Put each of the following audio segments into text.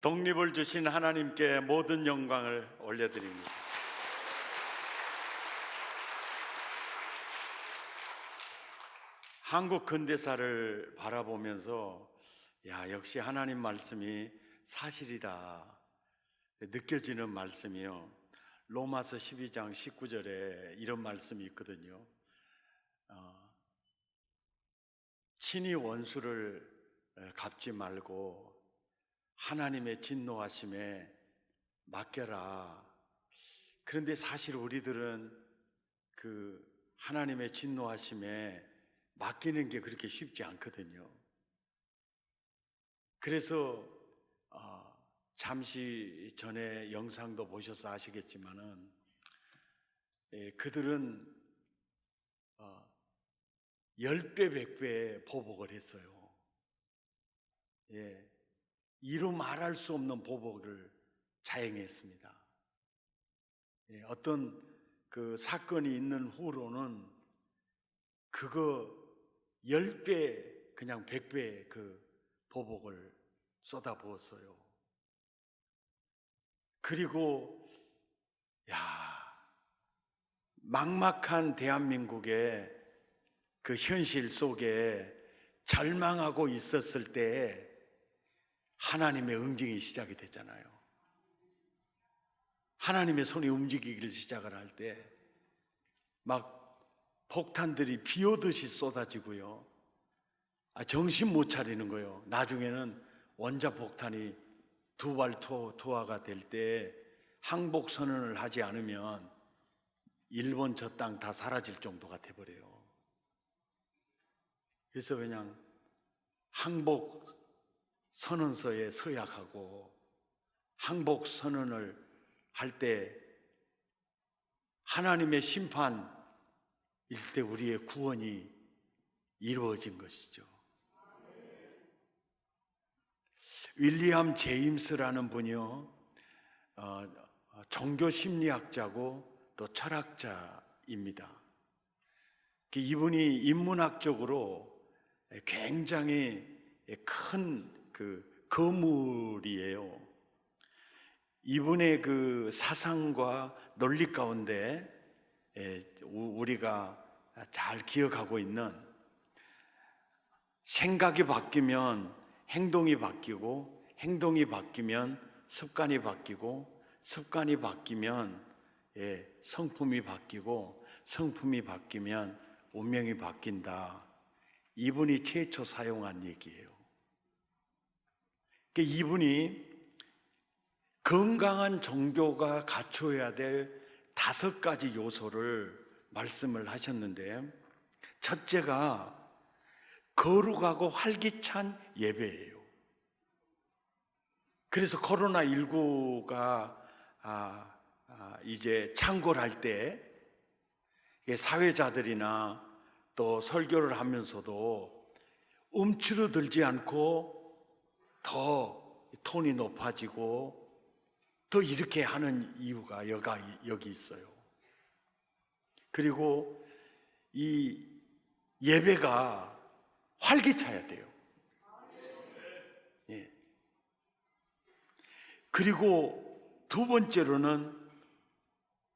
독립을 주신 하나님께 모든 영광을 올려드립니다. 한국 근대사를 바라보면서 역시 하나님 말씀이 사실이다 느껴지는 말씀이요. 로마서 12장 19절에 이런 말씀이 있거든요. 친히 원수를 갚지 말고 하나님의 진노하심에 맡겨라. 그런데 사실 우리들은 그 하나님의 진노하심에 맡기는 게 그렇게 쉽지 않거든요. 그래서 잠시 전에 영상도 보셔서 아시겠지만은 그들은 10배, 100배 보복을 했어요. 이루 말할 수 없는 보복을 자행했습니다. 어떤 그 사건이 있는 후로는 그거 10배, 그냥 100배 그 보복을 쏟아부었어요. 그리고 막막한 대한민국의 그 현실 속에 절망하고 있었을 때 하나님의 응징이 시작이 됐잖아요. 하나님의 손이 움직이기를 시작을 할 때 막 폭탄들이 비 오듯이 쏟아지고요. 정신 못 차리는 거예요. 나중에는 원자폭탄이 투발투화가 될 때 항복 선언을 하지 않으면 일본 저 땅 다 사라질 정도가 돼버려요. 그래서 그냥 항복 선언서에 서약하고 항복 선언을 할 때 하나님의 심판일 때 우리의 구원이 이루어진 것이죠. 윌리엄 제임스라는 분이요, 종교 심리학자고 또 철학자입니다. 이분이 인문학적으로 굉장히 큰 그 거물이에요. 이분의 그 사상과 논리 가운데 우리가 잘 기억하고 있는, 생각이 바뀌면 행동이 바뀌고, 행동이 바뀌면 습관이 바뀌고, 습관이 바뀌면 성품이 바뀌고, 성품이 바뀌면 운명이 바뀐다. 이분이 최초 사용한 얘기예요. 이분이 건강한 종교가 갖춰야 될 5가지 요소를 말씀을 하셨는데, 첫째가 거룩하고 활기찬 예배예요. 그래서 코로나19가 이제 창궐할 때 사회자들이나 또 설교를 하면서도 움츠러들지 않고 더 톤이 높아지고 더 이렇게 하는 이유가 여기 있어요. 그리고 이 예배가 활기차야 돼요. 그리고 두 번째로는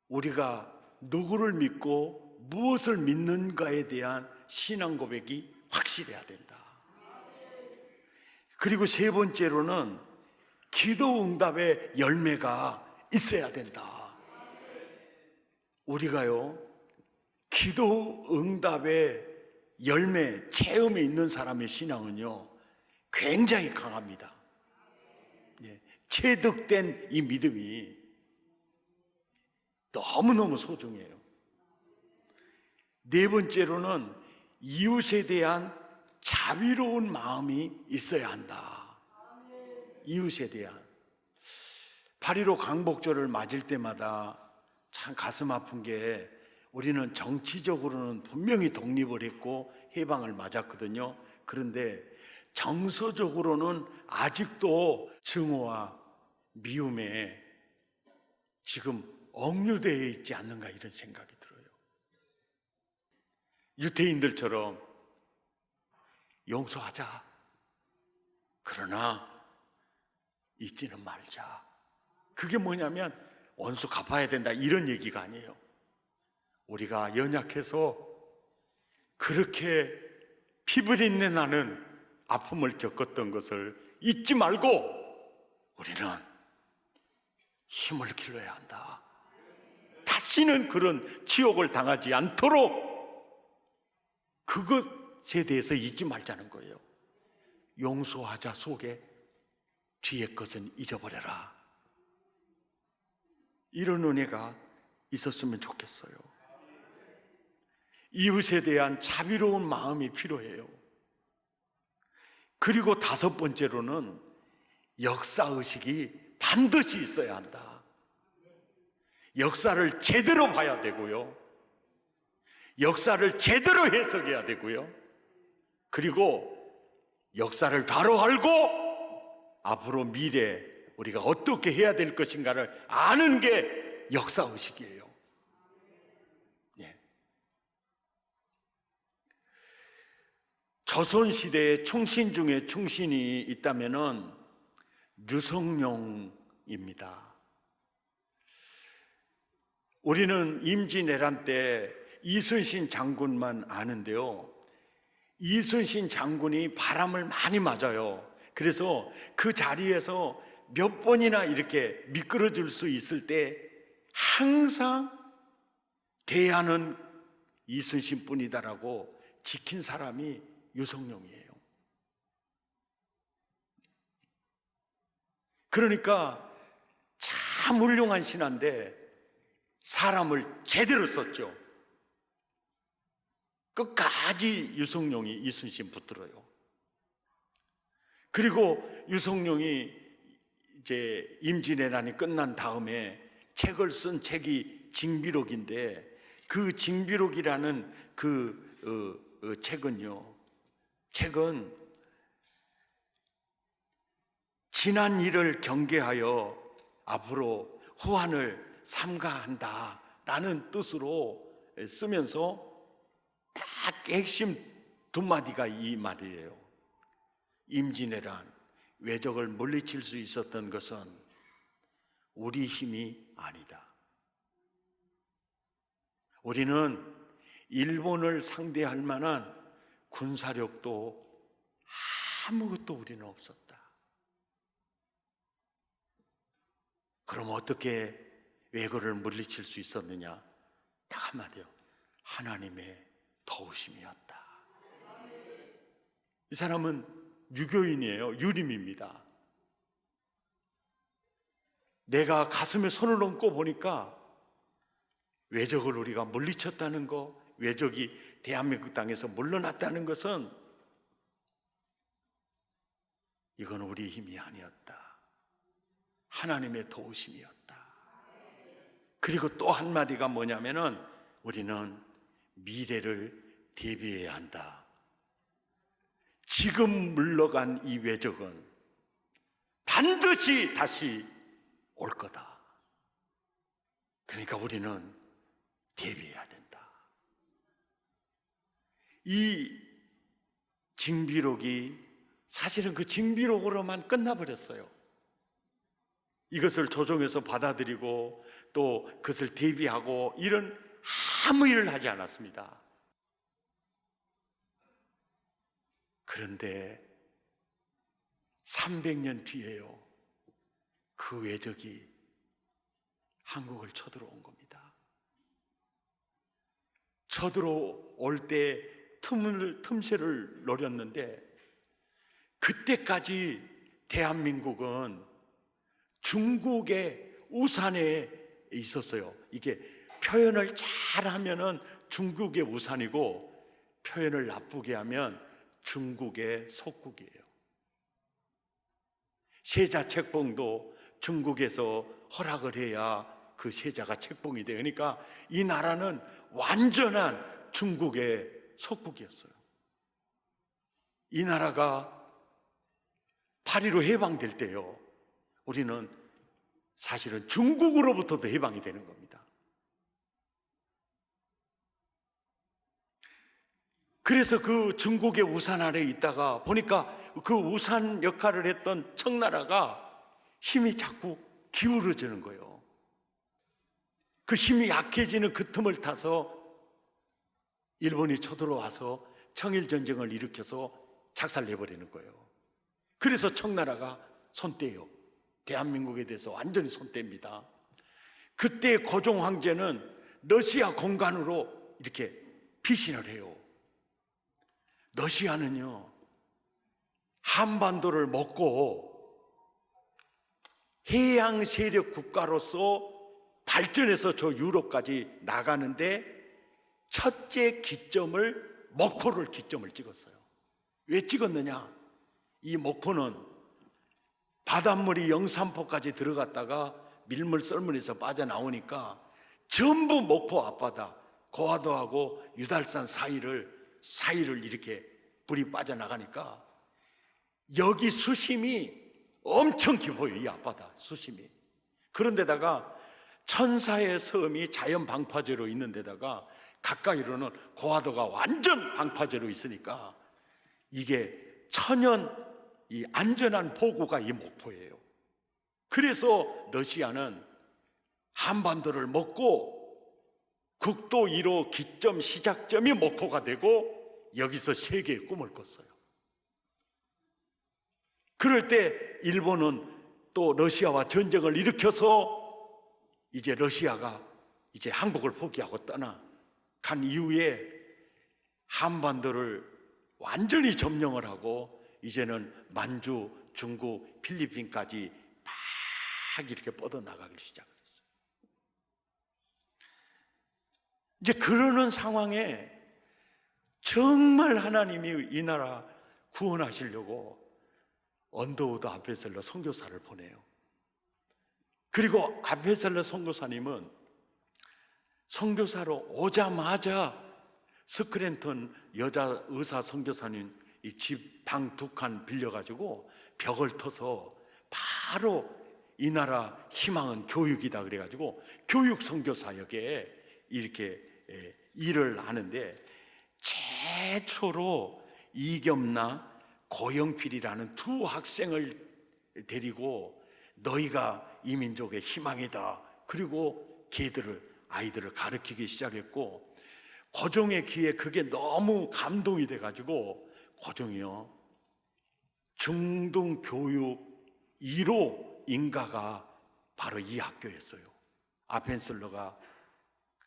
우리가 누구를 믿고 무엇을 믿는가에 대한 신앙 고백이 확실해야 된다. 그리고 세 번째로는 기도 응답의 열매가 있어야 된다. 우리가요, 기도 응답의 열매, 체험에 있는 사람의 신앙은요, 굉장히 강합니다. 체득된 이 믿음이 너무너무 소중해요. 네 번째로는 이웃에 대한 자비로운 마음이 있어야 한다. 이웃에 대한. 8.15 광복절을 맞을 때마다 참 가슴 아픈 게, 우리는 정치적으로는 분명히 독립을 했고 해방을 맞았거든요. 그런데 정서적으로는 아직도 증오와 미움에 지금 억류되어 있지 않는가, 이런 생각이 들어요. 유태인들처럼 용서하자. 그러나 잊지는 말자. 그게 뭐냐면 원수 갚아야 된다 이런 얘기가 아니에요. 우리가 연약해서 그렇게 피부린내 나는 아픔을 겪었던 것을 잊지 말고 우리는 힘을 길러야 한다. 다시는 그런 치욕을 당하지 않도록 그것에 대해서 잊지 말자는 거예요. 용서하자 속에 뒤의 것은 잊어버려라. 이런 은혜가 있었으면 좋겠어요. 이웃에 대한 자비로운 마음이 필요해요. 그리고 다섯 번째로는 역사의식이 반드시 있어야 한다. 역사를 제대로 봐야 되고요. 역사를 제대로 해석해야 되고요. 그리고 역사를 바로 알고 앞으로 미래 우리가 어떻게 해야 될 것인가를 아는 게 역사의식이에요. 예. 조선시대에 충신 중에 충신이 있다면은 류성룡입니다. 우리는 임진왜란 때 이순신 장군만 아는데요, 이순신 장군이 바람을 많이 맞아요. 그래서 그 자리에서 몇 번이나 이렇게 미끄러질 수 있을 때 항상 대안은 이순신 뿐이다라고 지킨 사람이 유성룡이에요. 그러니까 참 훌륭한 신하인데 사람을 제대로 썼죠. 끝까지 유성룡이 이순신 붙들어요. 그리고 유성룡이 이제 임진왜란이 끝난 다음에 책을 쓴 책이 징비록인데 그 징비록이라는 책은 지난 일을 경계하여 앞으로 후한을 삼가한다라는 뜻으로 쓰면서 딱 핵심 두 마디가 이 말이에요. 임진왜란 왜적을 물리칠 수 있었던 것은 우리 힘이 아니다. 우리는 일본을 상대할 만한 군사력도 아무것도 우리는 없었다. 그럼 어떻게 왜거를 물리칠 수 있었느냐? 딱 한마디요. 하나님의 도우심이었다. 이 사람은 유교인이에요. 유림입니다. 내가 가슴에 손을 얹고 보니까 왜적을 우리가 물리쳤다는 거, 왜적이 대한민국 땅에서 물러났다는 것은 이건 우리 힘이 아니었다. 하나님의 도우심이었다. 그리고 또 한마디가 뭐냐면은 우리는 미래를 대비해야 한다. 지금 물러간 이 왜적은 반드시 다시 올 거다. 그러니까 우리는 대비해야 된다. 이 징비록이 사실은 그 징비록으로만 끝나버렸어요. 이것을 조정해서 받아들이고 또 그것을 대비하고 이런 아무 일을 하지 않았습니다. 그런데 300년 뒤에요, 그 왜적이 한국을 쳐들어온 겁니다. 쳐들어올 때 틈새를 노렸는데 그때까지 대한민국은 중국의 우산에 있었어요. 이게 표현을 잘하면은 중국의 우산이고 표현을 나쁘게 하면 중국의 속국이에요. 세자 책봉도 중국에서 허락을 해야 그 세자가 책봉이 돼요. 그러니까 이 나라는 완전한 중국의 속국이었어요. 이 나라가 8.15 해방될 때요, 우리는 사실은 중국으로부터도 해방이 되는 겁니다. 그래서 그 중국의 우산 아래에 있다가 보니까 그 우산 역할을 했던 청나라가 힘이 자꾸 기울어지는 거예요. 그 힘이 약해지는 그 틈을 타서 일본이 쳐들어와서 청일전쟁을 일으켜서 작살내버리는 거예요. 그래서 청나라가 손떼요. 대한민국에 대해서 완전히 손뗍니다. 그때 고종 황제는 러시아 공간으로 이렇게 피신을 해요. 러시아는요, 한반도를 먹고 해양 세력 국가로서 발전해서 저 유럽까지 나가는데 첫째 기점을, 목포를 기점을 찍었어요. 왜 찍었느냐? 이 목포는 바닷물이 영산포까지 들어갔다가 밀물 썰물에서 빠져나오니까 전부 목포 앞바다, 고화도하고 유달산 사이를 이렇게 불이 빠져나가니까 여기 수심이 엄청 깊어요. 이 앞바다 수심이. 그런데다가 천사의 섬이 자연 방파제로 있는 데다가 가까이로는 고화도가 완전 방파제로 있으니까 이게 천연 이 안전한 포구가 이 목포예요. 그래서 러시아는 한반도를 먹고 국도 1호 기점 시작점이 목포가 되고 여기서 세계의 꿈을 꿨어요. 그럴 때 일본은 또 러시아와 전쟁을 일으켜서 이제 러시아가 이제 항복을 포기하고 떠나간 이후에 한반도를 완전히 점령을 하고 이제는 만주, 중국, 필리핀까지 막 이렇게 뻗어나가기 시작했어요. 이제 그러는 상황에 정말 하나님이 이 나라 구원하시려고 언더우드 아베셀러 선교사를 보내요. 그리고 아베셀러 선교사님은 선교사로 오자마자 스크랜턴 여자 의사 선교사님 이 집 방 2칸 빌려가지고 벽을 터서 바로 이 나라 희망은 교육이다 그래가지고 교육 선교사 역에 이렇게 일을 하는데 최초로 이겸나 고영필이라는 두 학생을 데리고 너희가 이 민족의 희망이다. 그리고 아이들을 가르치기 시작했고 고종의 귀에 그게 너무 감동이 돼가지고 고종이요 중등교육 1호 인가가 바로 이 학교였어요. 아펜셀러가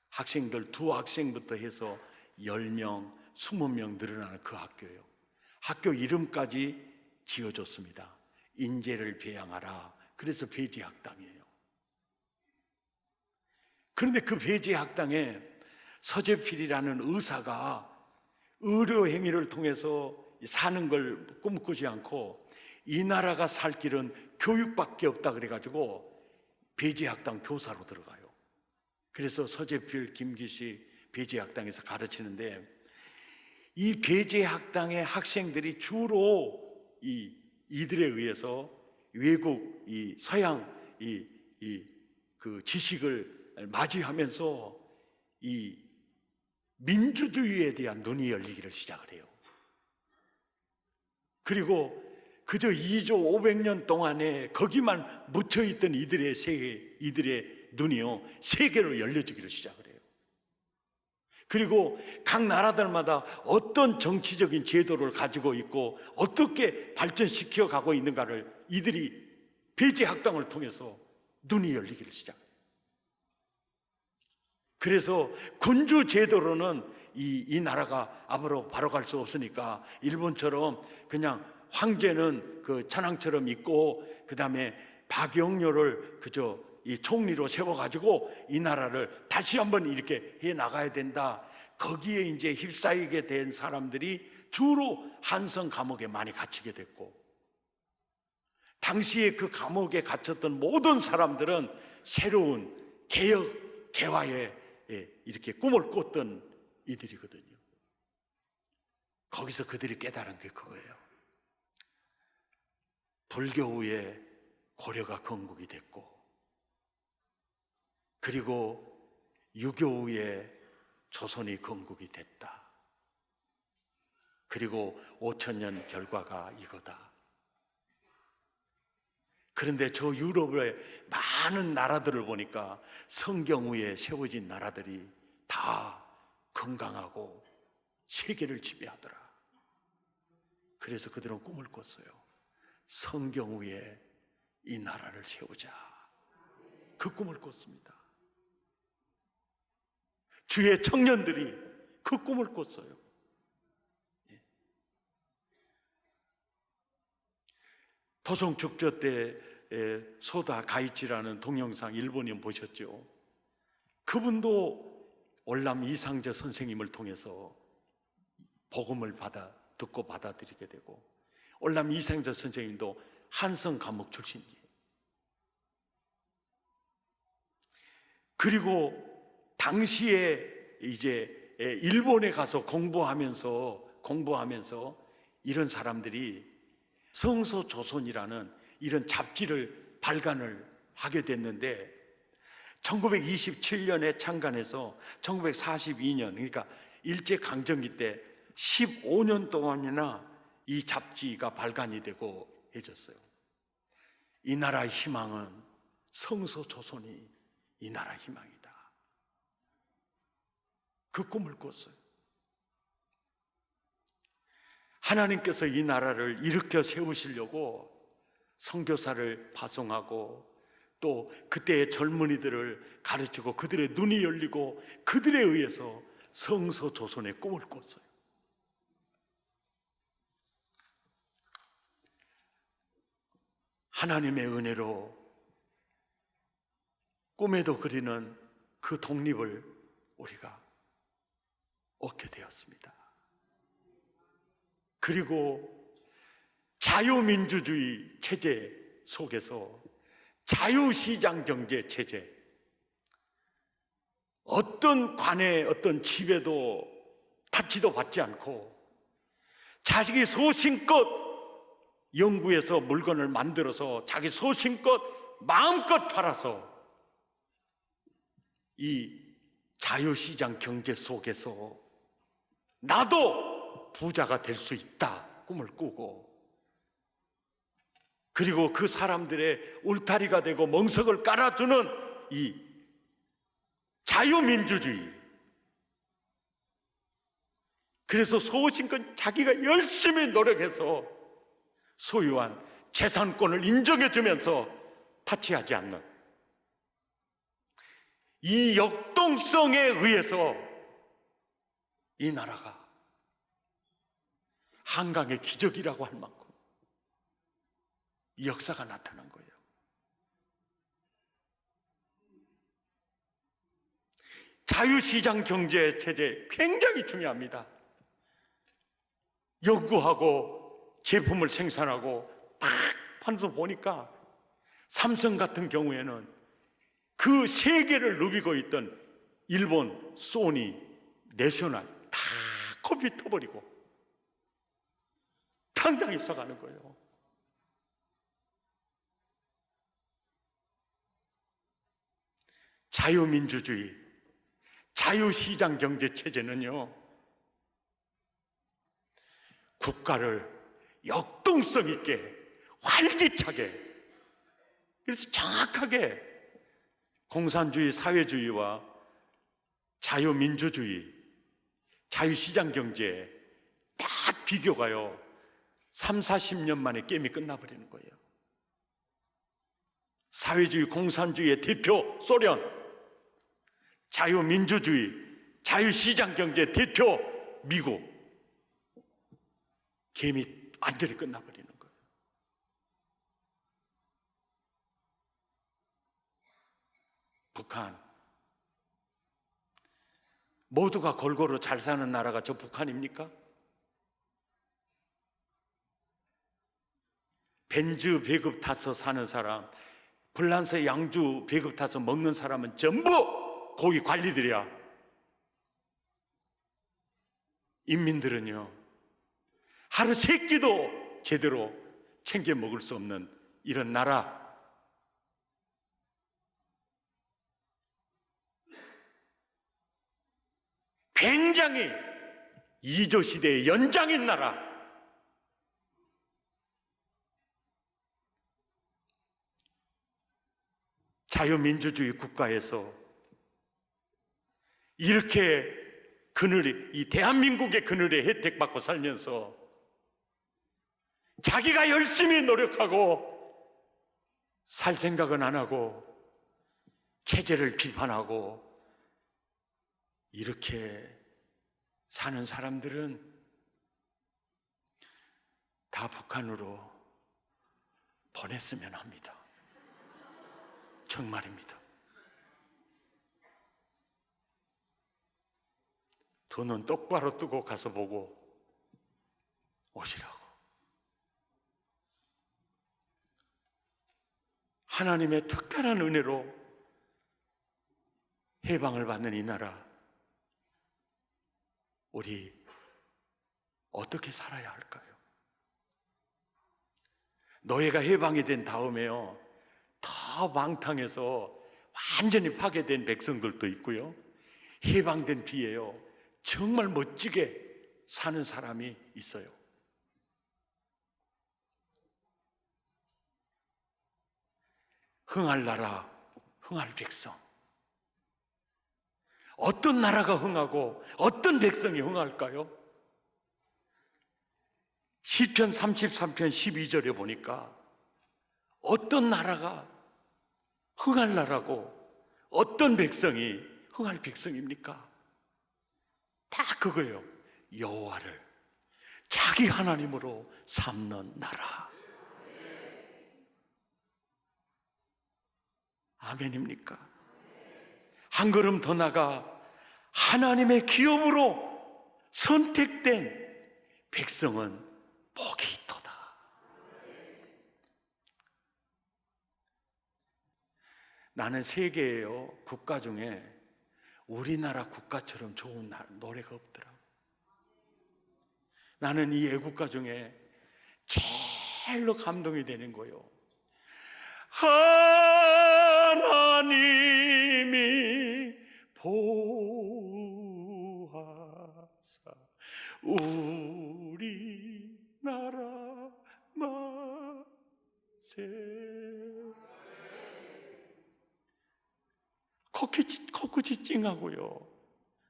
학생들 두 학생부터 해서 10명, 20명 늘어나는 그 학교예요. 학교 이름까지 지어줬습니다. 인재를 배양하라. 그래서 배제학당이에요. 그런데 그 배제학당에 서재필이라는 의사가 의료 행위를 통해서 사는 걸 꿈꾸지 않고 이 나라가 살 길은 교육밖에 없다 그래가지고 배제학당 교사로 들어가요. 그래서 서재필, 김기시 배제학당에서 가르치는데 이 배제학당의 학생들이 주로 이들에 의해서 외국 이 서양 그 지식을 맞이하면서 이 민주주의에 대한 눈이 열리기를 시작을 해요. 그리고 그저 2조 500년 동안에 거기만 묻혀있던 이들의 눈이요 세계로 열려지기를 시작을 해요. 그리고 각 나라들마다 어떤 정치적인 제도를 가지고 있고 어떻게 발전시켜 가고 있는가를 이들이 배제학당을 통해서 눈이 열리기를 시작해요. 그래서 군주 제도로는 이 나라가 앞으로 바로 갈 수 없으니까 일본처럼 그냥 황제는 그 천황처럼 있고 그 다음에 박영료를 그저 이 총리로 세워가지고 이 나라를 다시 한번 이렇게 해 나가야 된다. 거기에 이제 휩싸이게 된 사람들이 주로 한성 감옥에 많이 갇히게 됐고 당시에 그 감옥에 갇혔던 모든 사람들은 새로운 개혁, 개화에 이렇게 꿈을 꿨던 이들이거든요. 거기서 그들이 깨달은 게 그거예요. 불교 후에 고려가 건국이 됐고 그리고 유교 후에 조선이 건국이 됐다. 그리고 5,000년 결과가 이거다. 그런데 저 유럽의 많은 나라들을 보니까 성경 위에 세워진 나라들이 다 건강하고 세계를 지배하더라. 그래서 그들은 꿈을 꿨어요. 성경 위에 이 나라를 세우자. 그 꿈을 꿨습니다. 주의 청년들이 그 꿈을 꿨어요. 토종축제 때 소다 가이치라는 동영상 일본인 보셨죠? 그분도 월남 이상저 선생님을 통해서 복음을 듣고 받아들이게 되고, 월남 이상저 선생님도 한성 감옥 출신이에요. 그리고 당시에 이제 일본에 가서 공부하면서 이런 사람들이 성서조선이라는 이런 잡지를 발간을 하게 됐는데, 1927년에 창간해서 1942년, 그러니까 일제강점기 때 15년 동안이나 이 잡지가 발간이 되고 해졌어요. 이 나라의 희망은 성서조선이 이 나라의 희망이다. 그 꿈을 꿨어요. 하나님께서 이 나라를 일으켜 세우시려고 선교사를 파송하고, 또 그때의 젊은이들을 가르치고 그들의 눈이 열리고 그들에 의해서 성서조선의 꿈을 꿨어요. 하나님의 은혜로 꿈에도 그리는 그 독립을 우리가 얻게 되었습니다. 그리고 자유민주주의 체제 속에서 자유시장 경제 체제, 어떤 관의 어떤 지배도 타치도 받지 않고 자식이 소신껏 연구해서 물건을 만들어서 자기 소신껏 마음껏 팔아서 이 자유시장 경제 속에서 나도 부자가 될 수 있다 꿈을 꾸고, 그리고 그 사람들의 울타리가 되고 멍석을 깔아주는 이 자유민주주의, 그래서 소신껏 자기가 열심히 노력해서 소유한 재산권을 인정해주면서 타치하지 않는 이 역동성에 의해서 이 나라가 한강의 기적이라고 할 만큼 이 역사가 나타난 거예요. 자유시장 경제 체제 굉장히 중요합니다. 연구하고 제품을 생산하고 막 판서 보니까 삼성 같은 경우에는 그 세계를 누비고 있던 일본 소니, 내셔널 다 코피 터버리고 당당히 써가는 거예요. 자유민주주의, 자유시장 경제 체제는요, 국가를 역동성 있게 활기차게, 그래서 정확하게 공산주의, 사회주의와 자유민주주의, 자유시장 경제 딱 비교가요 3, 40년 만에 게임이 끝나버리는 거예요. 사회주의, 공산주의의 대표 소련, 자유민주주의, 자유시장 경제 대표 미국, 게임이 완전히 끝나버리는 거예요. 북한, 모두가 골고루 잘 사는 나라가 저 북한입니까? 벤츠 배급 타서 사는 사람, 불란서 양주 배급 타서 먹는 사람은 전부 고위 관리들이야. 인민들은요, 하루 세 끼도 제대로 챙겨 먹을 수 없는 이런 나라. 굉장히 이조 시대의 연장인 나라. 자유민주주의 국가에서 이렇게 이 대한민국의 그늘에 혜택받고 살면서 자기가 열심히 노력하고 살 생각은 안 하고 체제를 비판하고 이렇게 사는 사람들은 다 북한으로 보냈으면 합니다. 정말입니다. 두 눈 똑바로 뜨고 가서 보고 오시라고. 하나님의 특별한 은혜로 해방을 받는 이 나라, 우리 어떻게 살아야 할까요? 노예가 해방이 된 다음에요, 더 망탕해서 완전히 파괴된 백성들도 있고요, 해방된 뒤에요 정말 멋지게 사는 사람이 있어요. 흥할 나라, 흥할 백성. 어떤 나라가 흥하고 어떤 백성이 흥할까요? 시편 33편 12절에 보니까 어떤 나라가 흥할 나라고 어떤 백성이 흥할 백성입니까? 다 그거예요. 여호와를 자기 하나님으로 삼는 나라. 아멘입니까? 한 걸음 더 나가 하나님의 기업으로 선택된 백성은 복이 있도다. 나는 세계에요 국가 중에 우리나라 국가처럼 좋은 노래가 없더라. 나는 이 애국가 중에 제일로 감동이 되는 거예요. 하나님이 보호하사 우리나라 만세. 코끝이 찡하고요,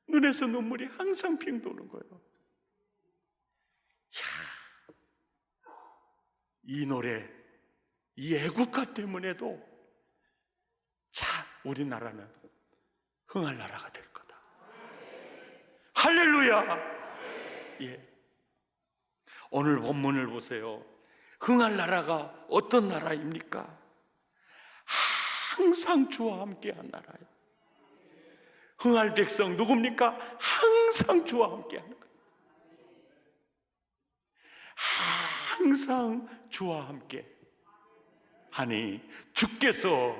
눈에서 눈물이 항상 핑 도는 거예요. 이 노래, 이 애국가 때문에도 자, 우리나라는 흥할 나라가 될 거다. 할렐루야. 예. 오늘 본문을 보세요. 흥할 나라가 어떤 나라입니까? 항상 주와 함께한 나라예요. 흥할 백성 누굽니까? 항상 주와 함께하는 거예요. 항상 주와 함께 하니 주께서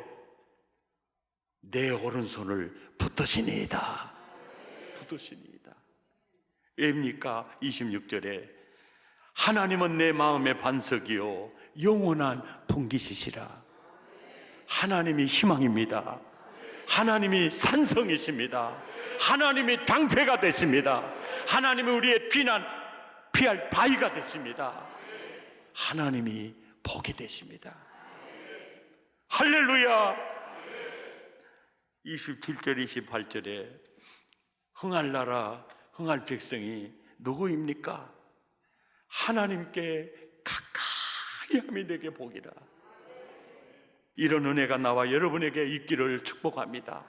내 오른손을 붙드시니이다. 붙드시니이다. 왜입니까? 26절에 하나님은 내 마음의 반석이요 영원한 분깃이시라. 하나님이 희망입니다. 하나님이 산성이십니다. 하나님이 방패가 되십니다. 하나님이 우리의 피할 바위가 되십니다. 하나님이 복이 되십니다. 할렐루야. 27절 28절에 흥할 나라, 흥할 백성이 누구입니까? 하나님께 가까이 함이 내게 복이라. 이런 은혜가 나와 여러분에게 있기를 축복합니다.